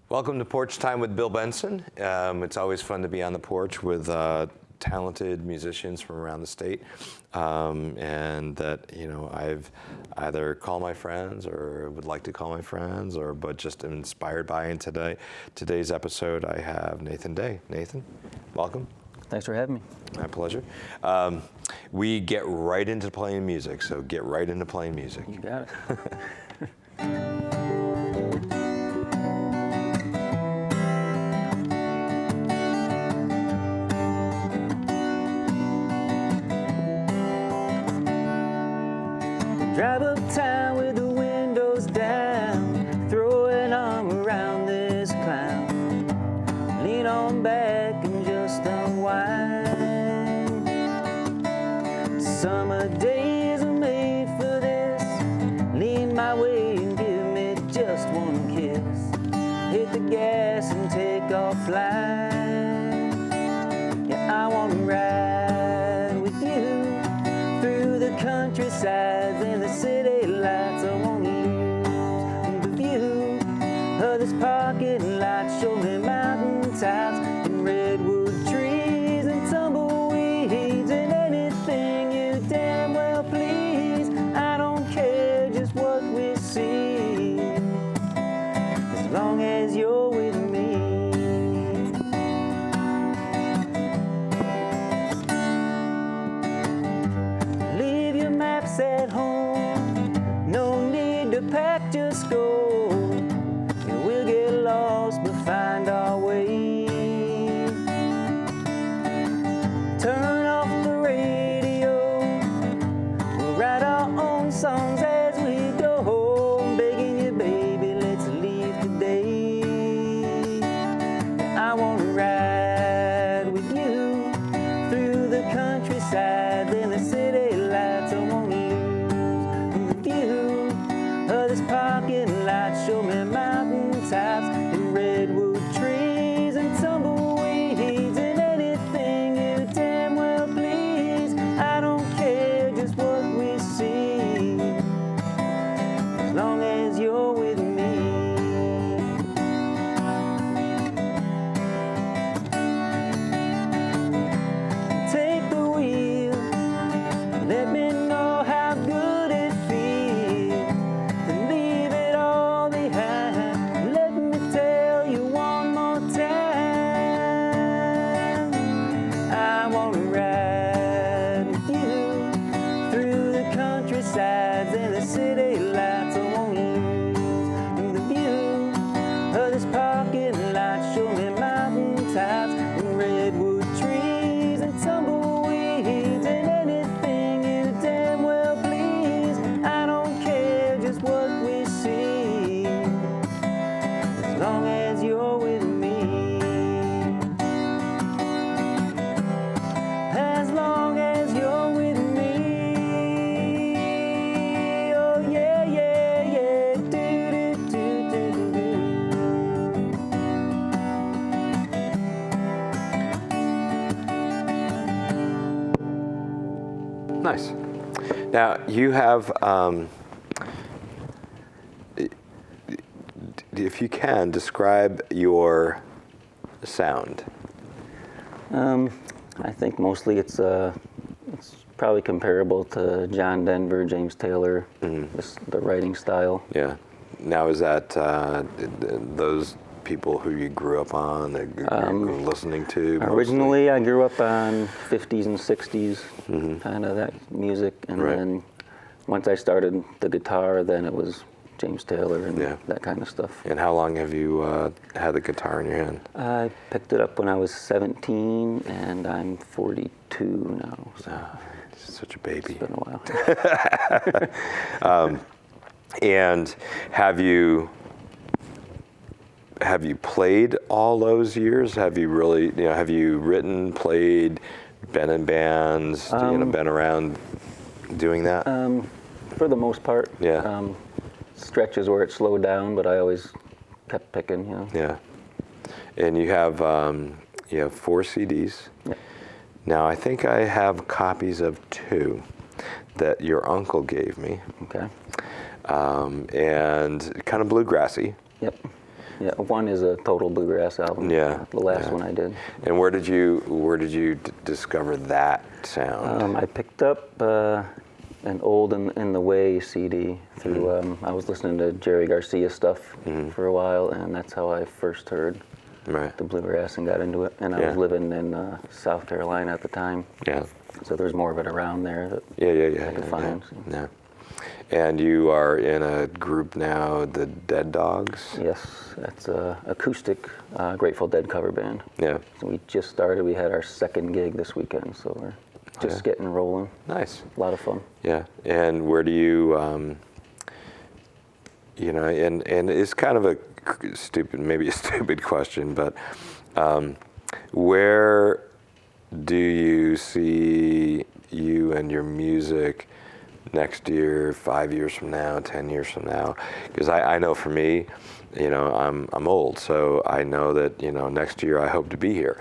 Welcome to Porch Time with Bill Benson. It's always fun to be on the porch with talented musicians from around the state, and that I've either called my friends or would like to call my friends, but just am inspired by. And today's episode, I have Nathan Day. Nathan, welcome. Thanks for having me. My pleasure. We get right into playing music, so get right into playing music. You got it. Drive uptown with the windows down, throw an arm around this clown, lean on back and just unwind. Summer days are made for this. Lean my way and give me just one kiss. Hit the gas and take off flying. Yeah, I want to ride with you through the countryside and the city lights. I want to lose the view of this parking lot. Show me mountain tops and redwood trees and tumbleweeds and anything you damn well please. I don't care just what we see, as long as you're with me. Leave your maps at home, no need to pack, just go. And we'll get lost but find our way. Turn off the radio, we'll write our own songs as we go. I'm begging you, baby, let's leave today. I want to ride with you through the countryside and the city lights. I want to lose the view of this parking lot. Show me mountain tops and redwood trees and tumbleweeds and anything you damn well please. I don't care just what we see, as long as you're with me. Take the wheel, let me know how good it feels to leave it all behind. Let me tell you one more time, I want to ride with you through the countrysides and the city lights. I want to lose the view of this parking lot. Show me mountain tops and redwood trees and tumbleweeds and anything you damn well please. I don't care just what we see, as long as you're with me. As long as you're with me. Oh yeah, yeah, yeah. Do, do, do, do, do. Nice. Now you have, if you can, describe your sound. I think mostly it's probably comparable to John Denver, James Taylor, the writing style. Yeah. Now is that those people who you grew up on, that you were listening to? Originally, I grew up on 50s and 60s, kind of that music, and Right. then once I started the guitar, then it was James Taylor and Yeah. that kind of stuff. And how long have you had the guitar in your hand? I picked it up when I was 17, and I'm 42 now, so It's such a baby. it's been a while. And have you played all those years? Have you really, have you written, played, been in bands, been around doing that? For the most part. Yeah. Stretches where it slowed down, but I always kept picking, Yeah. And you have 4 CDs. Yep. Now, I think I have copies of 2 that your uncle gave me. Okay. And kind of bluegrassy. Yep. Yeah, one is a total bluegrass album. Yeah. The last yeah. one I did. And where did you discover that sound? I picked up an old In the Way CD through, I was listening to Jerry Garcia stuff for a while, and that's how I first heard Right. the bluegrass and got into it. And I was living in South Carolina at the time. Yeah. So there's more of it around there that Yeah. I could find. So. Yeah. And you are in a group now, the Dead Dogs? Yes, that's a acoustic Grateful Dead cover band. Yeah. So we just started. We had our second gig this weekend, so we're just getting rolling. Nice. A lot of fun. Yeah. And where do you, you know, and it's kind of maybe a stupid question, but where do you see you and your music next year, 5 years from now, 10 years from now? Because I know for me, you know, I'm old, so I know that, you know, next year I hope to be here.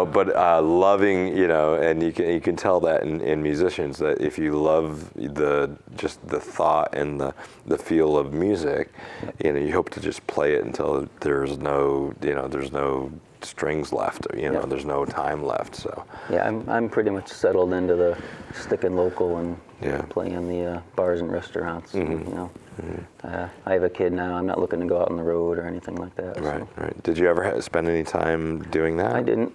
but loving, you know, and you can tell that in musicians, that if you love just the thought and the feel of music, you know, you hope to just play it until there's no strings left, you know, there's no time left. So yeah, I'm pretty much settled into the sticking local and playing in the bars and restaurants. You know, I have a kid now. I'm not looking to go out on the road or anything like that. Right, so. right. Did you ever spend any time doing that? I didn't.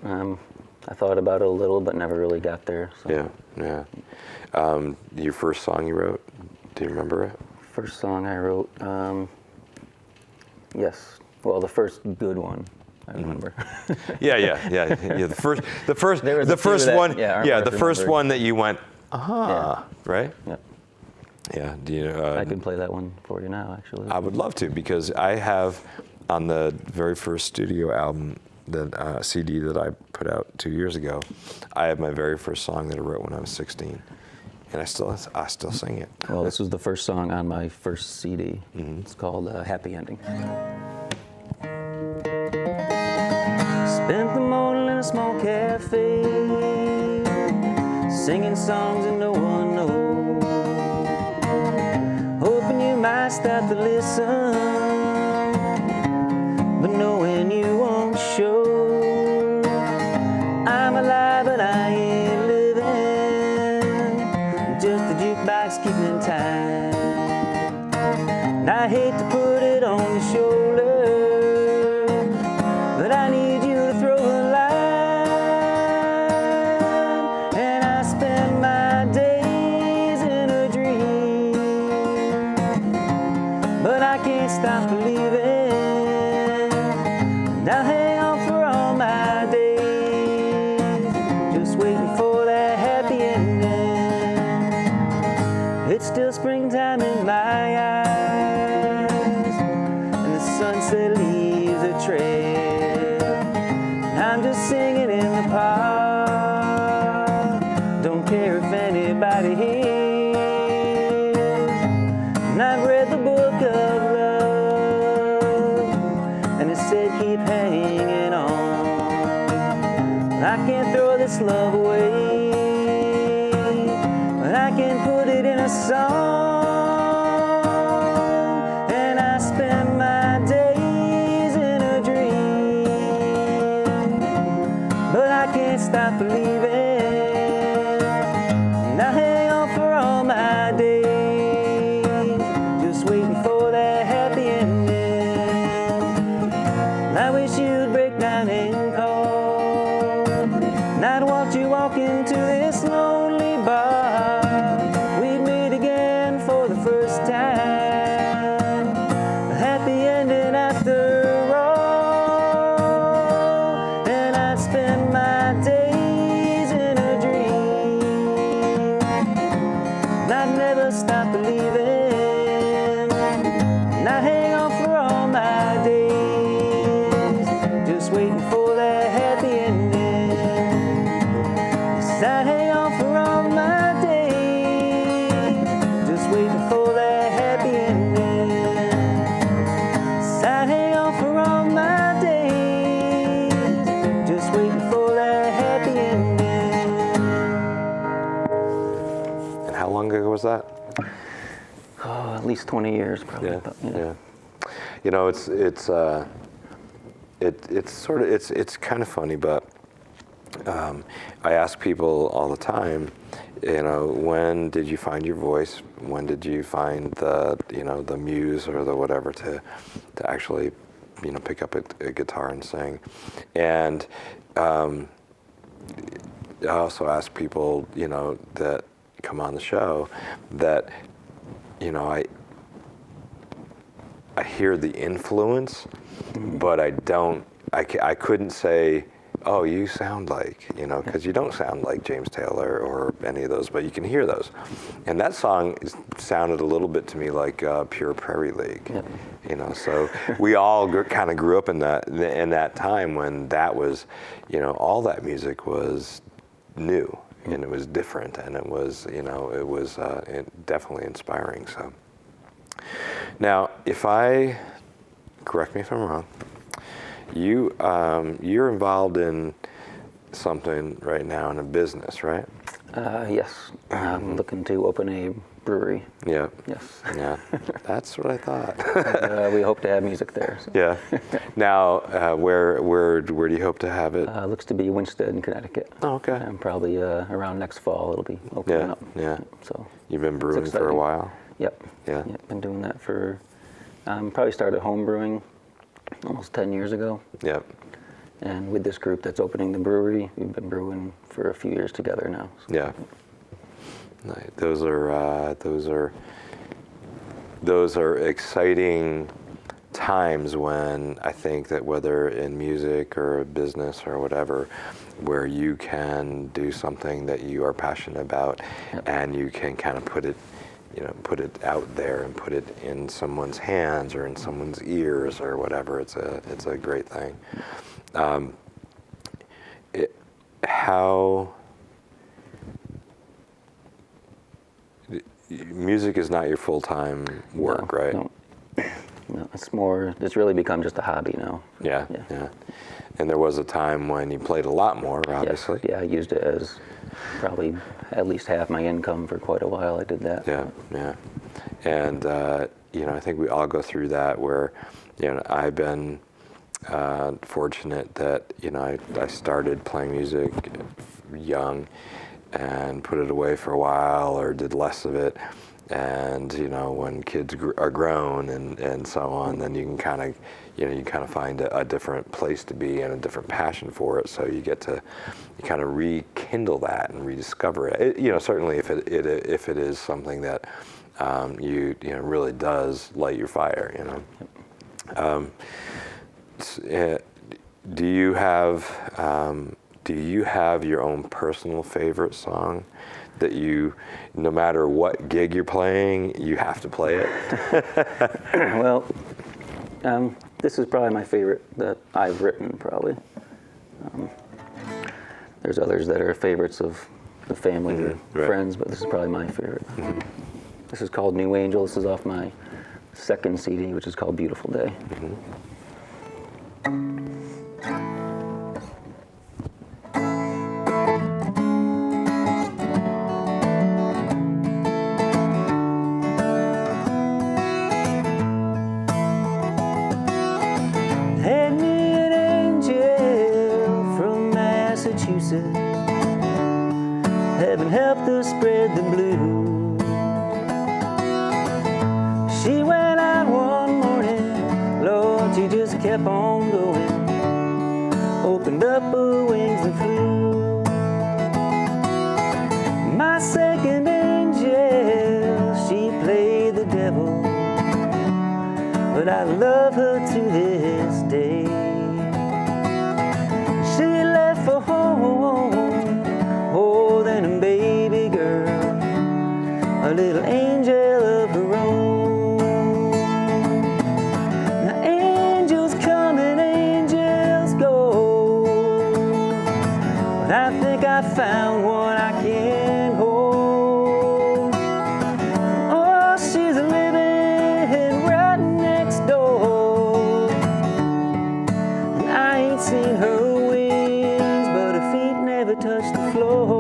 I thought about it a little, but never really got there. So. Yeah. Your first song you wrote, do you remember it? First song I wrote, yes. Well, the first good one. I remember. Yeah. The first one that you went, right? Yeah. Yeah. Do you? I can play that one for you now, actually. I would love to, because I have on the very first studio album, that CD that I put out 2 years ago, I have my very first song that I wrote when I was 16, and I still sing it. Well, this was the first song on my first CD. It's called Happy Ending. Spent the morning in a small cafe, singing songs that no one knows, hoping you might stop to listen, but knowing you won't show. I'm alive but I ain't living, just the jukebox keeping time. And I hate to put it on your shoulder, but I need you to throw a line. And I spend my days in a dream, but I can't stop believing. And I hang on for all my days, just waiting for that happy ending. It's still springtime in my eyes, and the sunset leaves a trail. I'm just singing in the park, don't care if anybody hears. And I've read the book of love, and it said keep hanging on. I can't throw this love away, but I can put it in a song. And I spend my days in a dream, but I can't stop believing. And I hang on for all my days, just waiting for that happy ending. I wish you'd break down and call, and I'd watch you walk into this lonely bar. We'd meet again at least 20 years probably. Yeah, But, yeah. You know, it's kind of funny, but I ask people all the time, you know, when did you find your voice? When did you find the, you know, the muse or the whatever to actually, you know, pick up a guitar and sing? And I also ask people, you know, that come on the show that, you know, I hear the influence, but I couldn't say, oh, you sound like, you know, because you don't sound like James Taylor or any of those, but you can hear those. And that song sounded a little bit to me like Pure Prairie League, Yep. you know, so we all kind of grew up in that time when that was, you know, all that music was new and it was different and it was, you know, it was definitely inspiring. So now, correct me if I'm wrong, you're involved in something right now in a business, right? Yes, I'm looking to open a brewery. Yeah. Yes. Yeah, that's what I thought. We hope to have music there. So. Yeah. Now, where do you hope to have it? Looks to be Winston, Connecticut. Oh, okay. And probably around next fall it'll be opening Yeah. up. Yeah. So. You've been brewing for a exciting. while. Yep. Yeah. Yep. Been doing that for probably started home brewing almost 10 years ago. Yep. And with this group that's opening the brewery, we've been brewing for a few years together now. So. Yeah. Those are exciting times when I think that whether in music or business or whatever, where you can do something that you are passionate about, Yep. and you can kind of put it out there and put it in someone's hands or in someone's ears or whatever. It's a great thing. Music is not your full-time work, right? No, it's really become just a hobby now. Yeah, yeah. And there was a time when you played a lot more, obviously. Yes, yeah, I used it as probably at least half my income for quite a while. I did that. Yeah, yeah. And, you know, I think we all go through that where, you know, I've been fortunate that, you know, I started playing music young and put it away for a while or did less of it. And, you know, when kids are grown and so on, then you can kind of, you know, you kind of find a different place to be and a different passion for it. So you get to kind of rekindle that and rediscover it. You know, certainly if it is something that you know really does light your fire, you know. Do you have your own personal favorite song that you, no matter what gig you're playing, you have to play it? Well, this is probably my favorite that I've written, probably. There's others that are favorites of the family or right. friends, but this is probably my favorite. This is called New Angel. This is off my second CD, which is called Beautiful Day. Had me an angel from Massachusetts. Heaven helped her spread the blues. She went out one morning, Lord, she just kept on going. Opened up her wings and flew. My second angel, she played the devil, but I love her to this day. She left for home, oh, then a baby girl, a little angel of her own. Now angels come and angels go, but I think I found one I can hold. Oh, she's living right next door, and I ain't seen her wings, but her feet never touch the floor.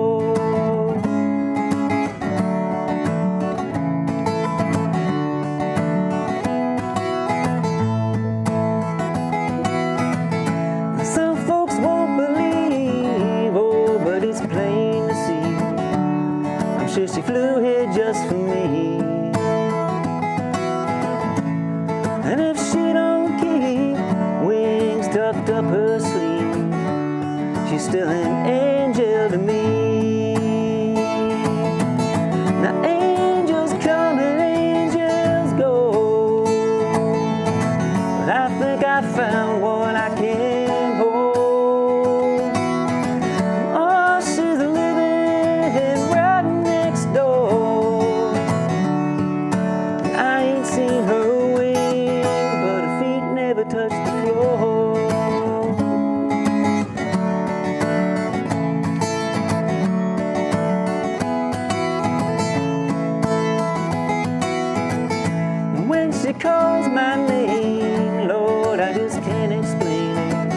she calls my name, Lord, I just can't explain it,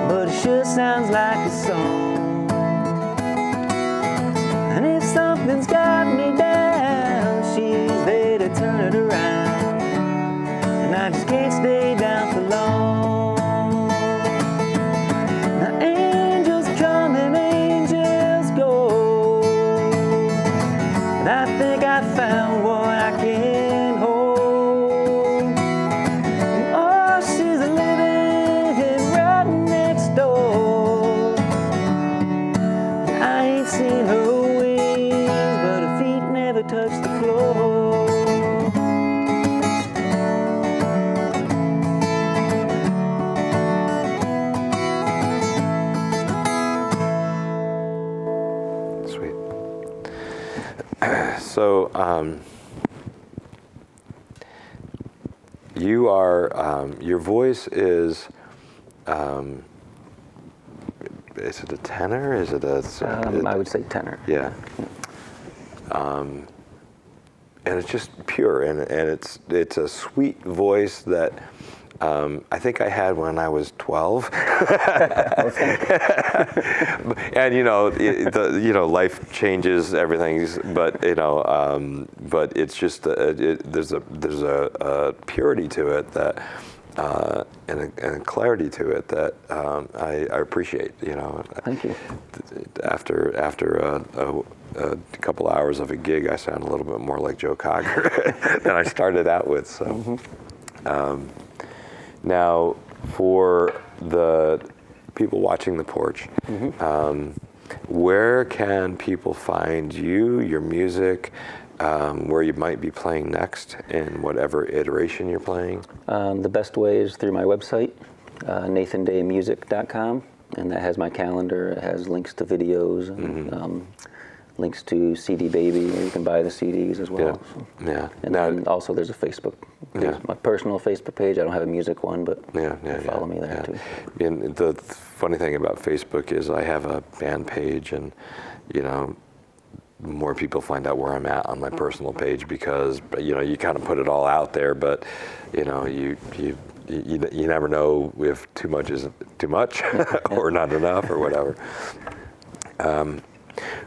but it sure sounds like a song. And if something's got me down, she's there to turn it around, and I just can't stay down for long. Now angels come and angels go, and I think I found one I can hold. And oh, she's living right next door. And I ain't seen her wings, but her feet never touch the floor. Sweet. So, you are, your voice is it a tenor? Is it a? I would say tenor. Yeah. And it's just pure, and it's a sweet voice that I think I had when I was 12. And life changes everything, but but it's just there's a purity to it that and a clarity to it that I appreciate. Thank you. After a couple hours of a gig, I sound a little bit more like Joe Cocker than I started out with. So. Now, for the people watching the porch, where can people find you, your music, where you might be playing next, in whatever iteration you're playing? The best way is through my website, nathandaymusic.com, and that has my calendar. It has links to videos and links to CD Baby, where you can buy the CDs as well. Yeah. Yeah. And then also there's a Facebook. There's my personal Facebook page. I don't have a music one, but follow me there too. And the funny thing about Facebook is I have a band page, and more people find out where I'm at on my personal page because you kind of put it all out there, but you never know if too much is too much or not enough or whatever.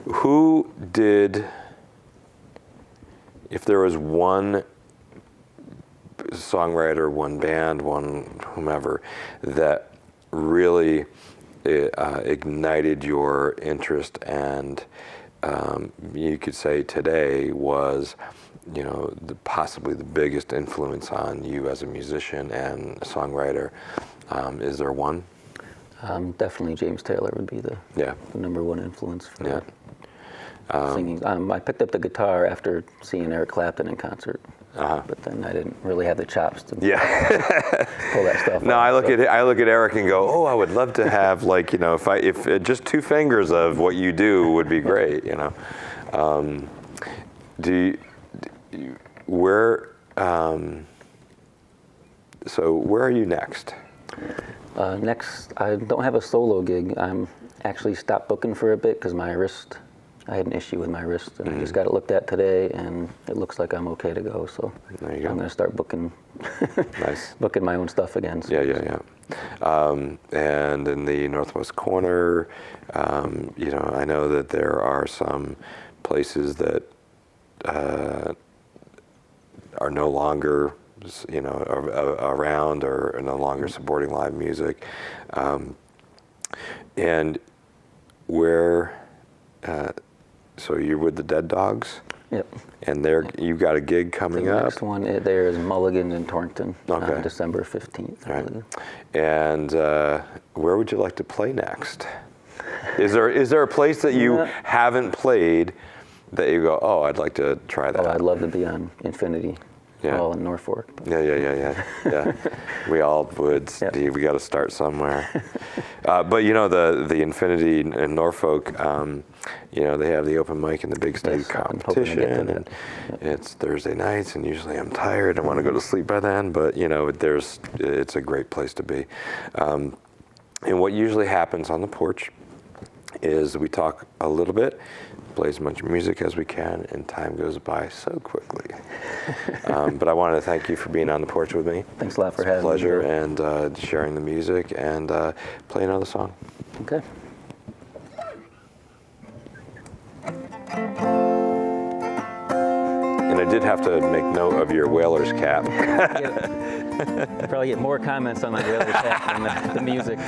Who did, if there was one songwriter, one band, one whomever, that really ignited your interest and you could say today was, possibly the biggest influence on you as a musician and a songwriter, is there one? Definitely James Taylor would be the number one influence for singing. I picked up the guitar after seeing Eric Clapton in concert, but then I didn't really have the chops to pull that stuff No, off, I look at Eric and go, oh, I would love to have if just 2 fingers of what you do would be great, So where are you next? Next, I don't have a solo gig. I'm actually stopped booking for a bit because I had an issue with my wrist, and I just got it looked at today, and it looks like I'm okay to go. So there you go. I'm going to start booking, nice. Booking my own stuff again. So. Yeah. And in the northwest corner, I know that there are some places that are no longer around or are no longer supporting live music, and where so you're with the Dead Dogs? Yep. And you've got a gig coming up? The next one there is Mulligan's in Torrington, okay. December 15th. Right. And where would you like to play next? Is there a place that you haven't played that you go, oh, I'd like to try that? Oh, I'd love to be on Infinity. All in Norfolk. Yeah. We all would. Steve, we got to start somewhere. But the Infinity in Norfolk, they have the open mic and the big stage competition, and it's Thursday nights, and usually I'm tired. I want to go to sleep by then, but it's a great place to be. And what usually happens on the porch is we talk a little bit, play as much music as we can, and time goes by so quickly. But I wanted to thank you for being on the porch with me. Thanks a lot for It's a having me. pleasure, Bill. and sharing the music, and play another song. Okay. And I did have to make note of your whaler's cap. I'll probably get more comments on my whaler's hat than the music.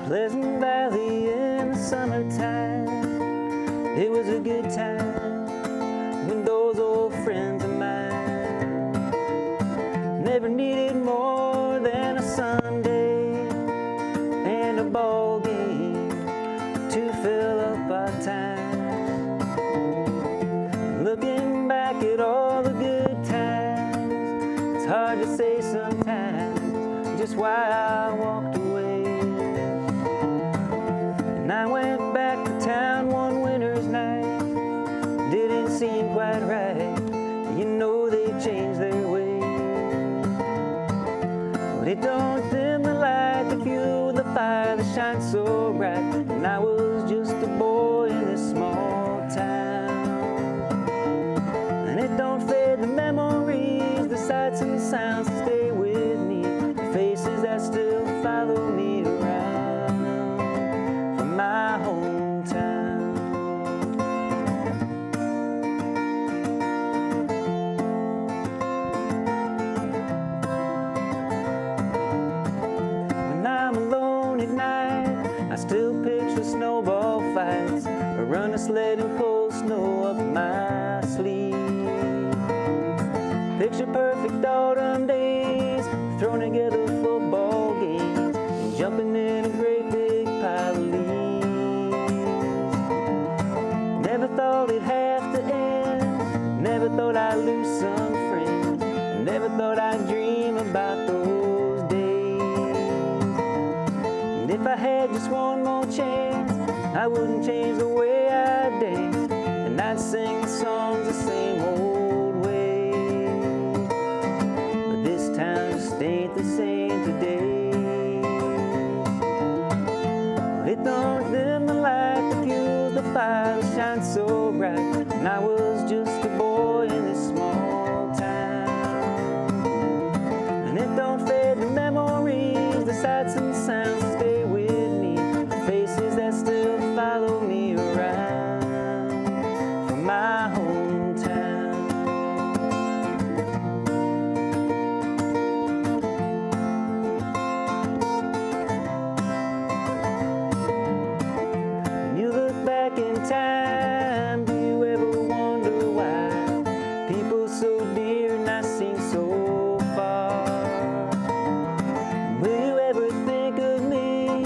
Pleasant Valley in the summertime, it was a good time when those old friends of mine never needed more than a Sunday and a ball game to fill up our time. Looking back at all the good times, it's hard to say sometimes just why I walked away. And I went back to town one winter's night. Didn't seem quite right. You know they changed their ways. But it don't dim the light, the fuel, the fire that shines so bright. And I was just a boy in this small town. And it don't fade the memories, the sights and the sounds that stay with me, the faces that still follow me around from my hometown. When I'm alone at night, I still picture snowball fights, or run a sled in cold snow up my sleeve. Picture perfect autumn days, throwing together football games, and jumping in a great big pile of leaves. Never thought it'd have to end, never thought I'd lose some friends, never thought I'd dream about those days. And if I had just one more chance, I wouldn't change the way I dance, and I'd sing the songs the same old way. But this town just ain't the same today. Well, it don't dim the light, the fuel, the fire that shines so bright. And I was just a boy in this small town. And it don't fade the memories, the sights and the sounds that stay with me, the faces that still follow me around from my hometown. When you look back in time, do you ever wonder why people so dear and I seem so far? Will you ever think of me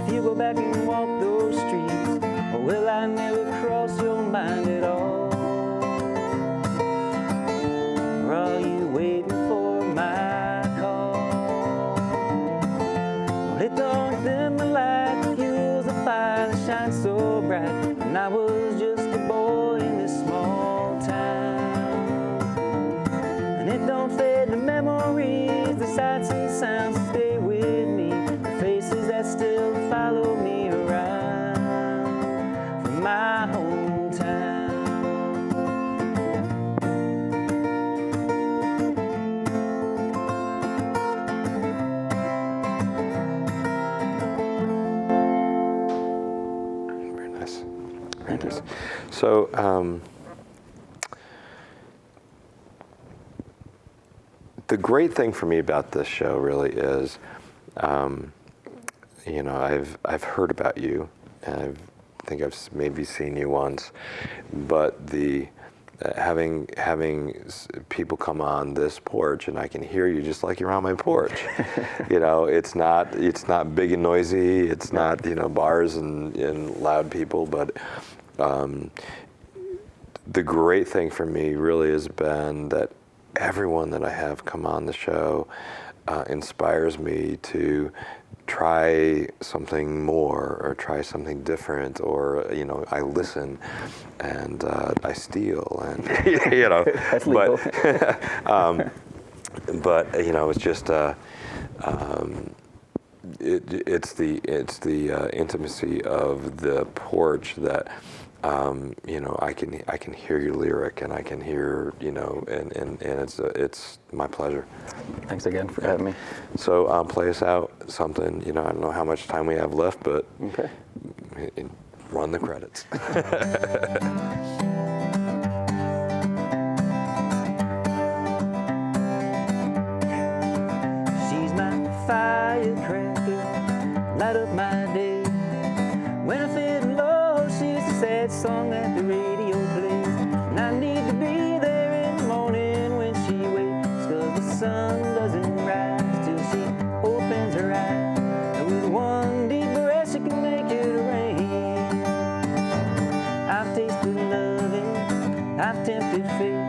if you go back and walk those streets? Or will I never cross your mind at all? Or are you waiting for my call? Well, it don't dim the light, the fuels, the fire that shines so bright. And I was just a boy in this small town. And it don't fade the memories, the sights and the sounds that stay with me, the faces that still follow me around from my hometown. Very nice. Very nice. So, the great thing for me about this show really is, you know, I've heard about you, and I think I've maybe seen you once, but the having people come on this porch and I can hear you just like you're on my porch. You know, it's not big and noisy. It's not, you know, bars and loud people, but the great thing for me really has been that everyone that I have come on the show inspires me to try something more or try something different, or, you know, I listen and I steal and, you know, That's legal. but it's just it's the intimacy of the porch that I can hear your lyric, and I can hear and it's my pleasure. Thanks again for having me. So play us out something. I don't know how much time we have left, but Okay. Run the credits. She's my firecracker, light up my day. When I feel low, she's the sad song that the radio plays. And I need to be there in the morning when she wakes, 'cause the sun doesn't rise till she opens her eyes. And with one deep breath she can make it rain. I've tasted loving, I've tempted fate,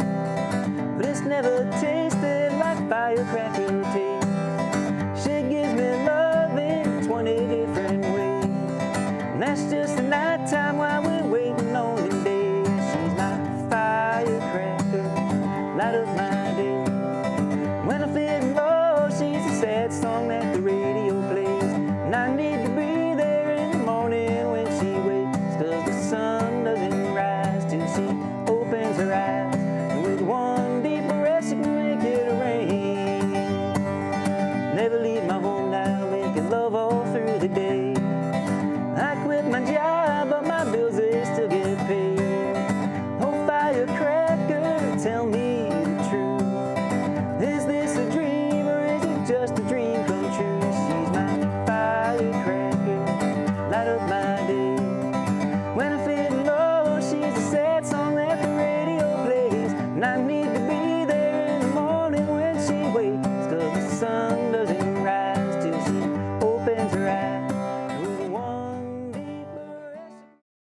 but it's never tasted like firecracker taste.